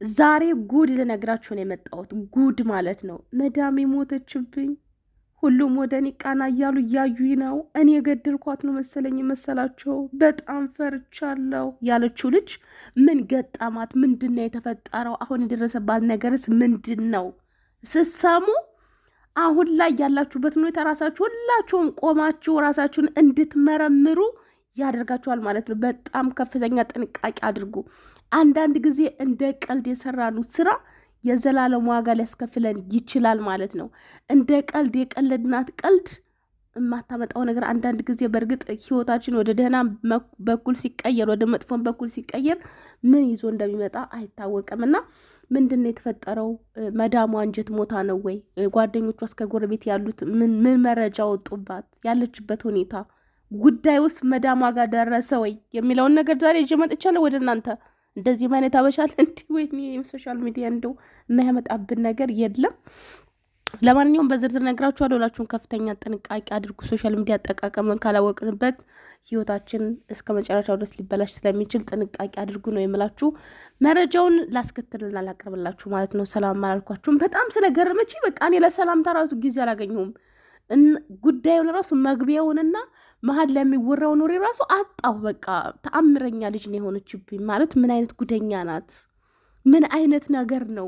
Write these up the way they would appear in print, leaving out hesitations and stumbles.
ዛሬ ጉድ ልነግራችሁ ነው የመጣሁት። ጉድ ማለት ነው። መዳሜ ሞተችብኝ። ሁሉም ወደ እኔ ቃና እያሉ እያዩኝ ነው። እኔ የገደልኳት ነው መሰለኝ መሰላቸው። በጣም ፈርቻለሁ ያለችው ልጅ ምን ገጠማት? ምንድን ነው የተፈጠረው? አሁን የደረሰባት ነገርስ ምንድን ነው? ስትሰሙ አሁን ላይ ያላችሁበት ሁኔታ ራሳችሁ ሁላችሁም ቆማችሁ ራሳችሁን እንድትመረምሩ ያደርጋችኋል ማለት ነው። በጣም ከፍተኛ ጥንቃቄ አድርጉ። አንዳንድ ጊዜ እንደ ቀልድ የሰራነው ስራ የዘላለም ዋጋ ሊያስከፍለን ይችላል ማለት ነው። እንደ ቀልድ የቀለድናት ቀልድ የማታመጣው ነገር አንዳንድ ጊዜ በእርግጥ ህይወታችን ወደ ደህና በኩል ሲቀየር፣ ወደ መጥፎን በኩል ሲቀየር ምን ይዞ እንደሚመጣ አይታወቅም። እና ምንድን ነው የተፈጠረው? መዳሟ አንጀት ሞታ ነው ወይ? ጓደኞቿ እስከ ጎረቤት ያሉት ምን መረጃ ወጡባት? ያለችበት ሁኔታ ጉዳይ ውስጥ መዳሟ ጋር ደረሰ ወይ የሚለውን ነገር ዛሬ ይዤ መጥቻለሁ ወደ እናንተ። እንደዚህ አይነት አበሻል እንዲህ ወይ ሶሻል ሚዲያ እንደው የማያመጣብን ነገር የለም። ለማንኛውም በዝርዝር ነግራችኋለሁ። ሁላችሁም ከፍተኛ ጥንቃቄ አድርጉ። ሶሻል ሚዲያ አጠቃቀምን ካላወቅንበት ህይወታችን እስከ መጨረሻው ድረስ ሊበላሽ ስለሚችል ጥንቃቄ አድርጉ ነው የምላችሁ። መረጃውን ላስከትልና ላቀርብላችሁ ማለት ነው። ሰላም አላልኳችሁም። በጣም ስለገረመች በቃ እኔ ለሰላምታ ራሱ ጊዜ አላገኘሁም። ጉዳዩን ራሱ መግቢያውንና መሀል ለሚወራው ኖሬ ራሱ አጣሁ። በቃ ተአምረኛ ልጅ ነው የሆነችብኝ። ማለት ምን አይነት ጉደኛ ናት? ምን አይነት ነገር ነው?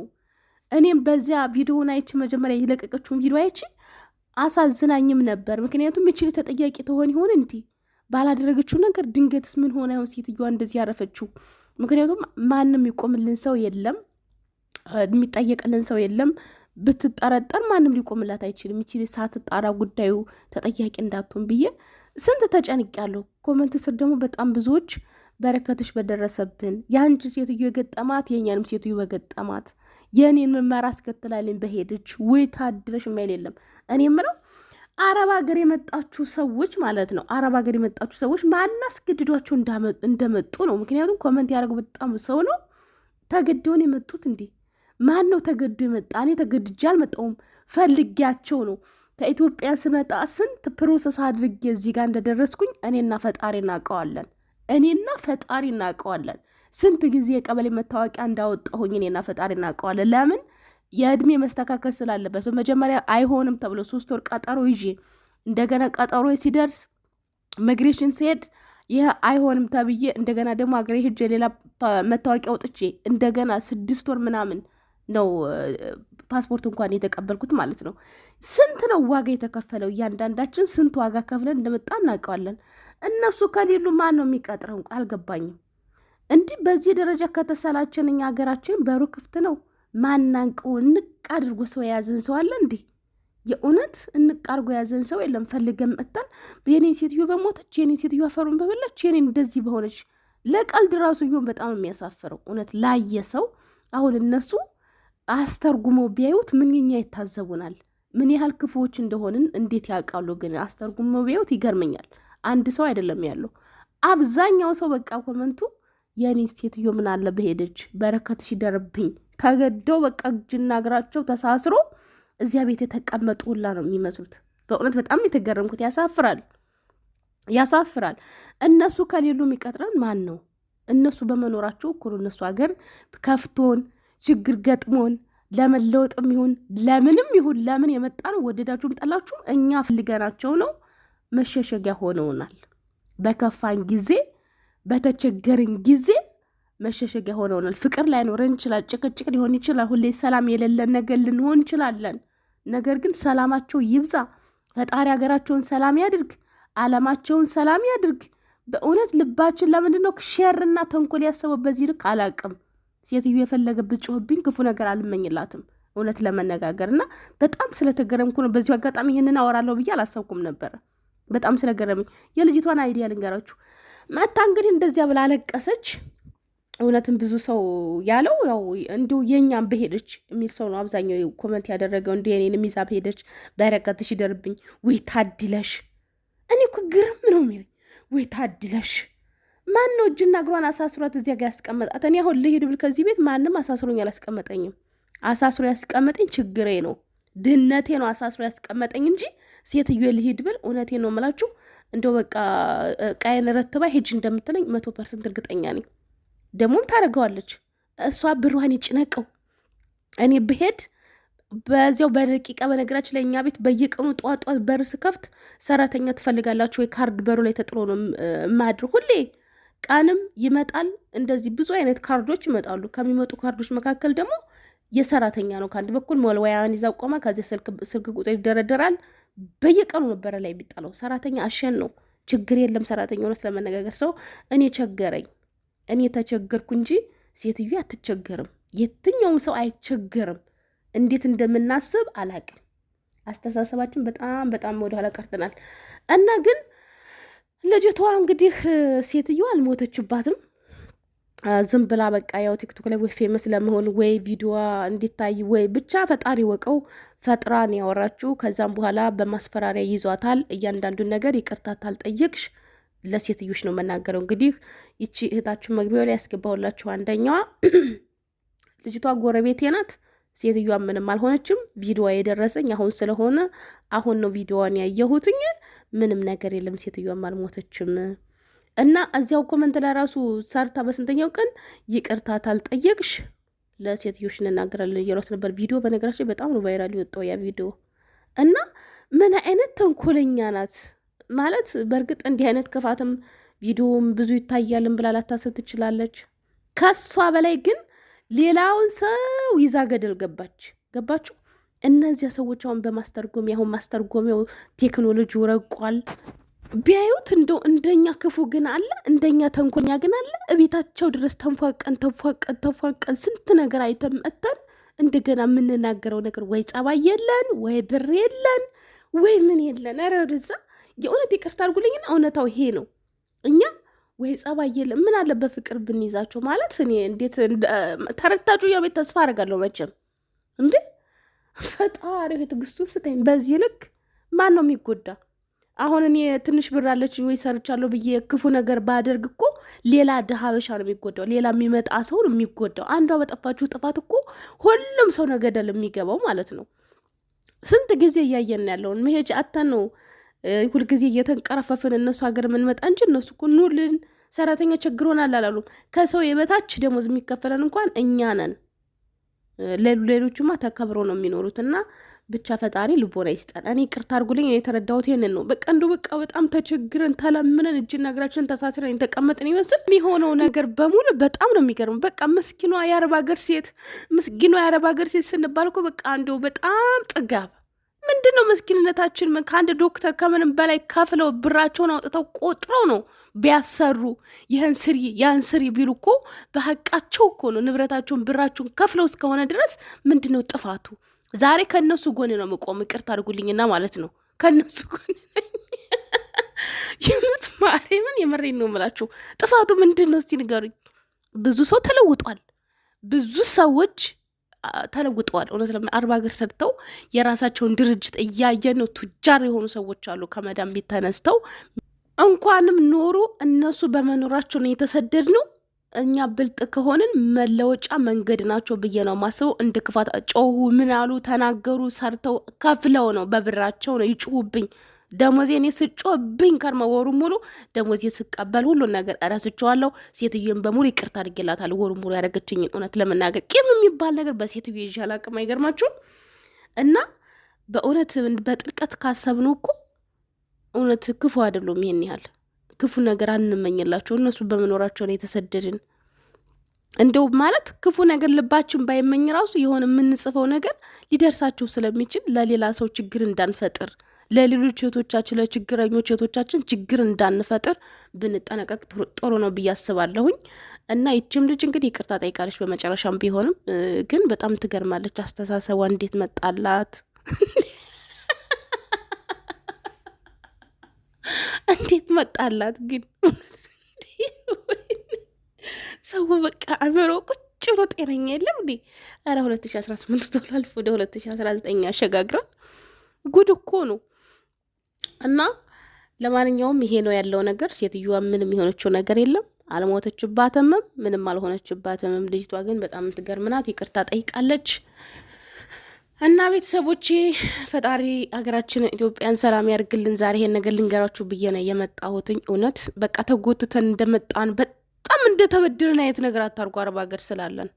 እኔም በዚያ ቪዲዮውን አይቼ መጀመሪያ የለቀቀችውን ቪዲዮ አይቼ አሳዝናኝም ነበር። ምክንያቱም እችል ተጠያቂ ተሆን ይሆን እንዲህ ባላደረገችው ነገር ድንገትስ ምን ሆነ ይሆን ሴትዮዋ እንደዚህ ያረፈችው? ምክንያቱም ማንም ይቆምልን ሰው የለም፣ የሚጠየቅልን ሰው የለም። ብትጠረጠር ማንም ሊቆምላት አይችልም። ይችል ሳትጣራ ጉዳዩ ተጠያቂ እንዳትሆን ብዬ ስንት ተጨንቄያለሁ። ኮመንት ስር ደግሞ በጣም ብዙዎች በረከትሽ በደረሰብን፣ የአንቺ ሴትዮ የገጠማት የእኛንም ሴትዮ በገጠማት፣ የእኔን ምመራ አስከትላልን በሄደች ወይ ታድረሽ የማይል የለም። እኔ የምለው አረብ ሀገር የመጣችሁ ሰዎች ማለት ነው። አረብ ሀገር የመጣችሁ ሰዎች ማናስገድዷቸው እንደመጡ ነው። ምክንያቱም ኮመንት ያደረጉ በጣም ሰው ነው። ተገደውን የመጡት እንዲህ ማን ነው ተገዶ የመጣ? እኔ ተገድጄ አልመጣሁም፣ ፈልጊያቸው ነው። ከኢትዮጵያ ስመጣ ስንት ፕሮሰስ አድርጌ እዚህ ጋር እንደደረስኩኝ እኔና ፈጣሪ እናውቀዋለን። እኔና ፈጣሪ እናውቀዋለን። ስንት ጊዜ የቀበሌ መታወቂያ እንዳወጣሁኝ እኔና ፈጣሪ እናውቀዋለን። ለምን? የእድሜ መስተካከል ስላለበት። በመጀመሪያ አይሆንም ተብሎ 3 ወር ቀጠሮ ይዤ እንደገና ቀጠሮ ሲደርስ ኢሚግሬሽን ሲሄድ ይህ አይሆንም ተብዬ እንደገና ደግሞ አገሬ ሄጄ ሌላ መታወቂያ ወጥቼ እንደገና 6 ወር ምናምን ነው ፓስፖርት እንኳን የተቀበልኩት ማለት ነው። ስንት ነው ዋጋ የተከፈለው? እያንዳንዳችን ስንት ዋጋ ከፍለን እንደመጣ እናውቀዋለን። እነሱ ከሌሉ ማን ነው የሚቀጥረው? አልገባኝም። እንዲህ በዚህ ደረጃ ከተሰላችን እኛ ሀገራችን በሩ ክፍት ነው። ማናንቀው እንቅ አድርጎ ሰው የያዘን ሰው አለ እንዲህ? የእውነት እንቅ አድርጎ የያዘን ሰው የለም። ፈልገን መጥተን የኔ ሴትዮ በሞተች፣ የኔ ሴትዮ አፈሩን በበላች፣ የኔ እንደዚህ በሆነች። ለቀልድ ራሱ ቢሆን በጣም የሚያሳፍረው እውነት ላየ ሰው። አሁን እነሱ አስተርጉመው ቢያዩት ምንኛ ይታዘቡናል። ምን ያህል ክፉዎች እንደሆንን እንዴት ያውቃሉ? ግን አስተርጉመው ቢያዩት ይገርመኛል። አንድ ሰው አይደለም ያለው፣ አብዛኛው ሰው በቃ ኮመንቱ የኔ ሴትዮ ምን አለ በሄደች፣ በረከትሽ ይደርብኝ። ተገደው በቃ እጅና እግራቸው ተሳስሮ እዚያ ቤት የተቀመጡ ሁላ ነው የሚመስሉት። በእውነት በጣም የተገረምኩት። ያሳፍራል፣ ያሳፍራል። እነሱ ከሌሉ የሚቀጥረን ማን ነው? እነሱ በመኖራቸው እኮ ነው። እነሱ ሀገር ከፍቶን ችግር ገጥሞን ለመለወጥም ይሁን ለምንም ይሁን ለምን የመጣ ነው፣ ወደዳችሁም ጠላችሁም እኛ ፈልገናቸው ነው። መሸሸጊያ ሆነውናል። በከፋን ጊዜ በተቸገርን ጊዜ መሸሸጊያ ሆነውናል። ፍቅር ላይኖረን ይችላል፣ ጭቅጭቅ ሊሆን ይችላል፣ ሁሌ ሰላም የሌለን ነገር ልንሆን እንችላለን። ነገር ግን ሰላማቸው ይብዛ። ፈጣሪ ሀገራቸውን ሰላም ያድርግ፣ ዓለማቸውን ሰላም ያድርግ። በእውነት ልባችን ለምንድን ነው ሸርና ተንኮል ያሰበው በዚህ ልክ አላቅም። ሴትዮ የፈለገብት ጮህብኝ፣ ክፉ ነገር አልመኝላትም እውነት ለመነጋገር እና በጣም ስለተገረምኩ ነው። በዚሁ አጋጣሚ ይህንን አወራለሁ ብዬ አላሰብኩም ነበረ። በጣም ስለገረመኝ የልጅቷን አይዲያ ልንገራችሁ። መታ እንግዲህ እንደዚያ ብላ አለቀሰች። እውነትም ብዙ ሰው ያለው ያው እንዲሁ የእኛም በሄደች የሚል ሰው ነው አብዛኛው ኮመንት ያደረገው። እንዲሁ የኔን ሚዛ በሄደች፣ በረከትሽ ይደርብኝ። ወይ ታድለሽ። እኔ እኮ ግርም ነው የሚለኝ። ወይ ታድለሽ። ማን ነው እጅና እግሯን አሳስሯት እዚያ ጋር ያስቀመጣት? እኔ አሁን ልሄድ ብል ከዚህ ቤት ማንም አሳስሮኝ አላስቀመጠኝም። አሳስሮ ያስቀመጠኝ ችግሬ ነው፣ ድህነቴ ነው አሳስሮ ያስቀመጠኝ እንጂ ሴትዮ ልሄድ ብል እውነቴ ነው የምላችሁ እንደው በቃ ቃየን ረትባ ሄጅ እንደምትለኝ 100% እርግጠኛ ነኝ። ደግሞም ታደርገዋለች። እሷ ብሯን ይጭነቀው እኔ ብሄድ በዚያው በደቂቃ በነገራችን ላይ እኛ ቤት በየቀኑ ጠዋት በር ስከፍት ሰራተኛ ትፈልጋላችሁ ወይ ካርድ በሩ ላይ ተጥሎ ነው ማድር ሁሌ ቀንም ይመጣል። እንደዚህ ብዙ አይነት ካርዶች ይመጣሉ። ከሚመጡ ካርዶች መካከል ደግሞ የሰራተኛ ነው። ከአንድ በኩል ሞልዋያን ይዛ ቆማ ከዚህ ስልክ ቁጥር ይደረደራል። በየቀኑ ነበረ ላይ የሚጣለው ሰራተኛ አሸን ነው። ችግር የለም ሰራተኛ ሆነት ለመነጋገር ሰው እኔ ቸገረኝ እኔ ተቸገርኩ እንጂ ሴትዮ አትቸገርም። የትኛውም ሰው አይቸገርም። እንዴት እንደምናስብ አላቅም። አስተሳሰባችን በጣም በጣም ወደ ኋላ ቀርተናል። እና ግን ልጅቷ እንግዲህ ሴትዮ አልሞተችባትም። ዝም ብላ በቃ ያው ቲክቶክ ላይ ወይ ፌመስ ለመሆን ወይ ቪዲዮዋ እንዲታይ ወይ ብቻ ፈጣሪ ወቀው ፈጥራን ያወራችሁ። ከዛም በኋላ በማስፈራሪያ ይዟታል። እያንዳንዱን ነገር ይቅርታ ታልጠየቅሽ ለሴትዮች ነው መናገረው። እንግዲህ ይቺ እህታችሁ መግቢያው ላይ ያስገባውላችሁ አንደኛዋ ልጅቷ ጎረቤቴ ናት። ሴትዮዋ ምንም አልሆነችም። ቪዲዮዋ የደረሰኝ አሁን ስለሆነ አሁን ነው ቪዲዮዋን ያየሁትኝ። ምንም ነገር የለም፣ ሴትዮዋም አልሞተችም። እና እዚያው ኮመንት ላይ ራሱ ሰርታ በስንተኛው ቀን ይቅርታ ታልጠየቅሽ ለሴትዮች እንናገራለን እያሏት ነበር። ቪዲዮ በነገራችን በጣም ነው ቫይራል የወጣው ያ ቪዲዮ። እና ምን አይነት ተንኮለኛ ናት ማለት። በእርግጥ እንዲህ አይነት ክፋትም ቪዲዮም ብዙ ይታያልን ብላ ላታስብ ትችላለች። ከሷ በላይ ግን ሌላውን ሰው ይዛ ገደል ገባችሁ። እነዚያ ሰዎች አሁን በማስተርጎሚያ አሁን ማስተርጎሚያው ቴክኖሎጂ ረቋል። ቢያዩት እንደኛ ክፉ ግን አለ፣ እንደኛ ተንኮኛ ግን አለ። እቤታቸው ድረስ ተንፏቀን ስንት ነገር አይተን መተን እንደገና የምንናገረው ነገር ወይ ጸባይ የለን ወይ ብር የለን ወይ ምን የለን። ኧረ ወደዛ የእውነት ይቅርታ አድርጉልኝና እውነታው ይሄ ነው። እኛ ወይ ጸባይ የለን ምን አለ በፍቅር ብንይዛቸው ማለት እኔ እንዴት ተረታችሁ? ያው ቤት ተስፋ አደርጋለሁ መቼም እንዴ ፈጣሪ ትዕግስቱን ስጠኝ። በዚህ ልክ ማን ነው የሚጎዳ? አሁን እኔ ትንሽ ብር አለችኝ ወይ ሰርቻለሁ ብዬ ክፉ ነገር ባደርግ እኮ ሌላ ድሃ ሀበሻ ነው የሚጎዳው፣ ሌላ የሚመጣ ሰው ነው የሚጎዳው። አንዷ በጠፋችሁ ጥፋት እኮ ሁሉም ሰው ነው ገደል የሚገባው ማለት ነው። ስንት ጊዜ እያየን ያለውን መሄጃ አተን ነው ሁልጊዜ እየተንቀረፈፍን እነሱ ሀገር የምንመጣ እንጂ እነሱ እኮ ኑልን ሰራተኛ ቸግሮናል አላሉም። ከሰው የበታች ደሞዝ የሚከፈለን እንኳን እኛ ነን። ሌሎቹማ ተከብረው ነው የሚኖሩት። እና ብቻ ፈጣሪ ልቦና ይስጠን። እኔ ይቅርታ አድርጉልኝ፣ እኔ የተረዳሁት ይሄንን ነው። በቃ እንደው በቃ በጣም ተቸግረን ተለምነን እጅና እግራችን ተሳስረን የተቀመጥን ይመስል የሚሆነው ነገር በሙሉ በጣም ነው የሚገርመው። በቃ ምስኪኗ የአረብ ሀገር ሴት ስንባል እኮ በቃ እንደው በጣም ጥጋብ ምንድን ነው ምስኪንነታችን? ከአንድ ዶክተር ከምንም በላይ ከፍለው ብራቸውን አውጥተው ቆጥረው ነው ቢያሰሩ ይህን ስሪ ያን ስሪ ቢሉ እኮ በሀቃቸው እኮ ነው ንብረታቸውን ብራቸውን ከፍለው እስከሆነ ድረስ ምንድን ነው ጥፋቱ? ዛሬ ከእነሱ ጎን ነው መቆም። ይቅርታ አድርጉልኝና ማለት ነው ከእነሱ ጎን ማርያምን የመሬን ነው የምላችሁ። ጥፋቱ ምንድን ነው እስቲ ንገሩኝ። ብዙ ሰው ተለውጧል። ብዙ ሰዎች ተለውጠዋል። እውነት አርባ ሀገር ሰርተው የራሳቸውን ድርጅት እያየን ነው። ቱጃር የሆኑ ሰዎች አሉ። ከመዳም ቤት ተነስተው እንኳንም ኖሩ እነሱ በመኖራቸው ነው የተሰደድ ነው። እኛ ብልጥ ከሆንን መለወጫ መንገድ ናቸው ብዬ ነው ማስበው። እንደ ክፋት ጮሁ፣ ምን አሉ፣ ተናገሩ፣ ሰርተው ከፍለው ነው በብራቸው ነው ይጩሁብኝ። ደሞዜን ስጮህብኝ ከርመ ወሩ ሙሉ ደሞዜ ስቀበል ሁሉን ነገር እረስቸዋለሁ። ሴትዮን በሙሉ ይቅርታ አድርጌላታለሁ። ወሩ ሙሉ ያደረገችኝን እውነት ለመናገር ቂም የሚባል ነገር በሴትዮ ይዣል አቅም አይገርማችሁም? እና በእውነት በጥልቀት ካሰብኑ እኮ እውነት ክፉ አይደሉም። ይሄን ያህል ክፉ ነገር አንመኝላቸው። እነሱ በመኖራቸው ነው የተሰደድን። እንደው ማለት ክፉ ነገር ልባችን ባይመኝ ራሱ የሆነ የምንጽፈው ነገር ሊደርሳቸው ስለሚችል ለሌላ ሰው ችግር እንዳንፈጥር፣ ለሌሎች እህቶቻችን ለችግረኞች እህቶቻችን ችግር እንዳንፈጥር ብንጠነቀቅ ጥሩ ነው ብዬ አስባለሁኝ። እና ይችም ልጅ እንግዲህ ይቅርታ ጠይቃለች በመጨረሻም ቢሆንም ግን በጣም ትገርማለች። አስተሳሰቧ እንዴት መጣላት እንዴት መጣላት ግን ሰው በቃ አእምሮ ቁጭ ብሎ ጤነኛ የለም እንዴ? ኧረ 2018 ቶላልፍ ወደ 2019 ያሸጋግራል። ጉድ እኮ ነው። እና ለማንኛውም ይሄ ነው ያለው ነገር። ሴትዮዋ ምንም የሆነችው ነገር የለም፣ አልሞተችባትም፣ ምንም አልሆነችባትም። ልጅቷ ግን በጣም ትገርምናት፣ ይቅርታ ጠይቃለች። እና ቤተሰቦቼ ፈጣሪ ሀገራችን ኢትዮጵያን ሰላም ያርግልን። ዛሬ ይሄን ነገር ልንገራችሁ ብዬ ነው የመጣሁትኝ። እውነት በቃ ተጎትተን እንደመጣን በጣም እንደተበደልን አይነት ነገር አታርጉ። አረብ ሀገር ስላለን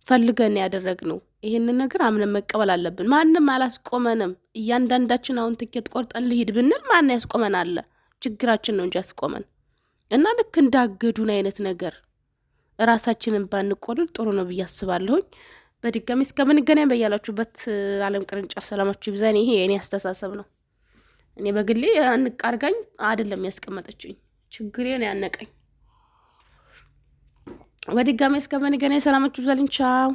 ፈልገን ያደረግነው። ይሄንን ነገር አምነን መቀበል አለብን። ማንም አላስቆመንም። እያንዳንዳችን አሁን ትኬት ቆርጠን ልሂድ ብንል ማን ያስቆመናል? ችግራችን ነው እንጂ ያስቆመን እና ልክ እንዳገዱን አይነት ነገር ራሳችንን ባንቆልል ጥሩ ነው ብዬ አስባለሁኝ። በድጋሚ እስከምንገናኝ በያላችሁበት ዓለም ቅርንጫፍ ሰላማችሁ ይብዛ። ይሄ የእኔ አስተሳሰብ ነው። እኔ በግሌ አንቃርጋኝ አይደለም ያስቀመጠችኝ፣ ችግሬን ያነቀኝ። በድጋሚ እስከምንገናኝ ሰላማችሁ ይብዛልኝ። ቻው።